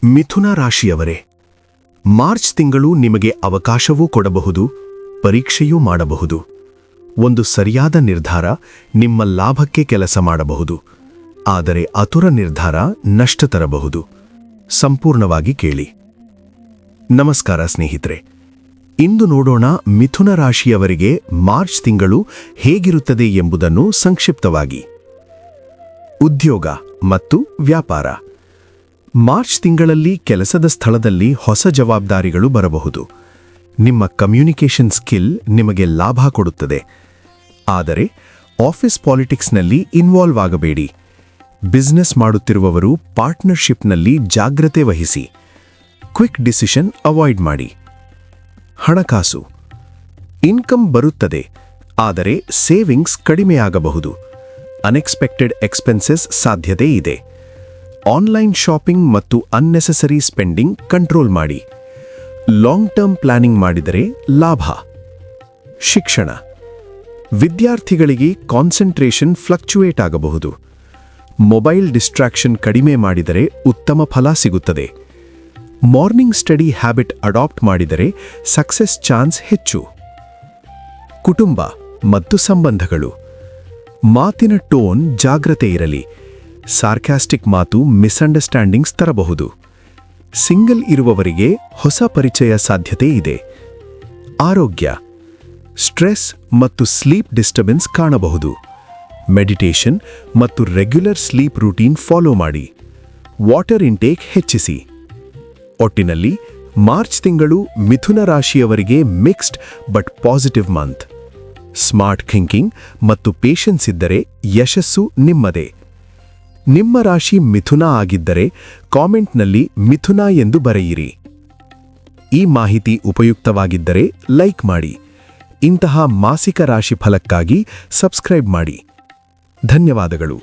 ಮಿಥುನ ರಾಶಿಯವರೇ, ಮಾರ್ಚ್ ತಿಂಗಳು ನಿಮಗೆ ಅವಕಾಶವೂ ಕೊಡಬಹುದು, ಪರೀಕ್ಷೆಯೂ ಮಾಡಬಹುದು. ಒಂದು ಸರಿಯಾದ ನಿರ್ಧಾರ ನಿಮ್ಮ ಲಾಭಕ್ಕೆ ಕೆಲಸ ಮಾಡಬಹುದು, ಆದರೆ ಆತುರ ನಿರ್ಧಾರ ನಷ್ಟ ತರಬಹುದು. ಸಂಪೂರ್ಣವಾಗಿ ಕೇಳಿ. ನಮಸ್ಕಾರ ಸ್ನೇಹಿತರೆ, ಇಂದು ನೋಡೋಣ ಮಿಥುನ ರಾಶಿಯವರಿಗೆ ಮಾರ್ಚ್ ತಿಂಗಳು ಹೇಗಿರುತ್ತದೆ ಎಂಬುದನ್ನು ಸಂಕ್ಷಿಪ್ತವಾಗಿ. ಉದ್ಯೋಗ ಮತ್ತು ವ್ಯಾಪಾರ. ಮಾರ್ಚ್ ತಿಂಗಳಲ್ಲಿ ಕೆಲಸದ ಸ್ಥಳದಲ್ಲಿ ಹೊಸ ಜವಾಬ್ದಾರಿಗಳು ಬರಬಹುದು. ನಿಮ್ಮ ಕಮ್ಯುನಿಕೇಷನ್ ಸ್ಕಿಲ್ ನಿಮಗೆ ಲಾಭ ಕೊಡುತ್ತದೆ. ಆದರೆ ಆಫೀಸ್ ಪಾಲಿಟಿಕ್ಸ್ನಲ್ಲಿ ಇನ್ವಾಲ್ವ್ ಆಗಬೇಡಿ. ಬಿಸ್ನೆಸ್ ಮಾಡುತ್ತಿರುವವರು ಪಾರ್ಟ್ನರ್ಶಿಪ್ನಲ್ಲಿ ಜಾಗ್ರತೆ ವಹಿಸಿ. ಕ್ವಿಕ್ ಡಿಸಿಷನ್ ಅವಾಯ್ಡ್ ಮಾಡಿ. ಹಣಕಾಸು. ಇನ್ಕಮ್ ಬರುತ್ತದೆ, ಆದರೆ ಸೇವಿಂಗ್ಸ್ ಕಡಿಮೆಯಾಗಬಹುದು. ಅನ್ಎಕ್ಸ್ಪೆಕ್ಟೆಡ್ ಎಕ್ಸ್ಪೆನ್ಸಸ್ ಸಾಧ್ಯತೆ ಇದೆ. ಆನ್ಲೈನ್ ಶಾಪಿಂಗ್ ಮತ್ತು ಅನ್ನೆಸೆಸರಿ ಸ್ಪೆಂಡಿಂಗ್ ಕಂಟ್ರೋಲ್ ಮಾಡಿ. ಲಾಂಗ್ ಟರ್ಮ್ ಪ್ಲಾನಿಂಗ್ ಮಾಡಿದರೆ ಲಾಭ. ಶಿಕ್ಷಣ. ವಿದ್ಯಾರ್ಥಿಗಳಿಗೆ ಕಾನ್ಸಂಟ್ರೇಷನ್ ಫ್ಲಕ್ಚುಯೇಟ್ ಆಗಬಹುದು. ಮೊಬೈಲ್ ಡಿಸ್ಟ್ರಾಕ್ಷನ್ ಕಡಿಮೆ ಮಾಡಿದರೆ ಉತ್ತಮ ಫಲ ಸಿಗುತ್ತದೆ. ಮಾರ್ನಿಂಗ್ ಸ್ಟಡಿ ಹ್ಯಾಬಿಟ್ ಅಡಾಪ್ಟ್ ಮಾಡಿದರೆ ಸಕ್ಸೆಸ್ ಚಾನ್ಸ್ ಹೆಚ್ಚು. ಕುಟುಂಬ ಮತ್ತು ಸಂಬಂಧಗಳು. ಮಾತಿನ ಟೋನ್ ಜಾಗ್ರತೆ ಇರಲಿ. ಸಾರ್ಕ್ಯಾಸ್ಟಿಕ್ ಮಾತು ಮಿಸ್ಅಂಡರ್ಸ್ಟ್ಯಾಂಡಿಂಗ್ಸ್ ತರಬಹುದು. ಸಿಂಗಲ್ ಇರುವವರಿಗೆ ಹೊಸ ಪರಿಚಯ ಸಾಧ್ಯತೆ ಇದೆ. ಆರೋಗ್ಯ. ಸ್ಟ್ರೆಸ್ ಮತ್ತು ಸ್ಲೀಪ್ ಡಿಸ್ಟರ್ಬೆನ್ಸ್ ಕಾಣಬಹುದು. ಮೆಡಿಟೇಷನ್ ಮತ್ತು ರೆಗ್ಯುಲರ್ ಸ್ಲೀಪ್ ರೂಟೀನ್ ಫಾಲೋ ಮಾಡಿ. ವಾಟರ್ ಇಂಟೇಕ್ ಹೆಚ್ಚಿಸಿ. ಒಟ್ಟಿನಲ್ಲಿ ಮಾರ್ಚ್ ತಿಂಗಳು ಮಿಥುನ ರಾಶಿಯವರಿಗೆ mixed but positive month. Smart thinking ಮತ್ತು ಪೇಷನ್ಸ್ ಇದ್ದರೆ ಯಶಸ್ಸು ನಿಮ್ಮದೇ. ನಿಮ್ಮ ರಾಶಿ ಮಿಥುನ ಆಗಿದ್ದರೆ ಕಾಮೆಂಟ್ನಲ್ಲಿ ಮಿಥುನ ಎಂದು ಬರೆಯಿರಿ. ಈ ಮಾಹಿತಿ ಉಪಯುಕ್ತವಾಗಿದ್ದರೆ ಲೈಕ್ ಮಾಡಿ. ಇಂತಹ ಮಾಸಿಕ ರಾಶಿ ಫಲಕ್ಕಾಗಿ ಸಬ್ಸ್ಕ್ರೈಬ್ ಮಾಡಿ. ಧನ್ಯವಾದಗಳು.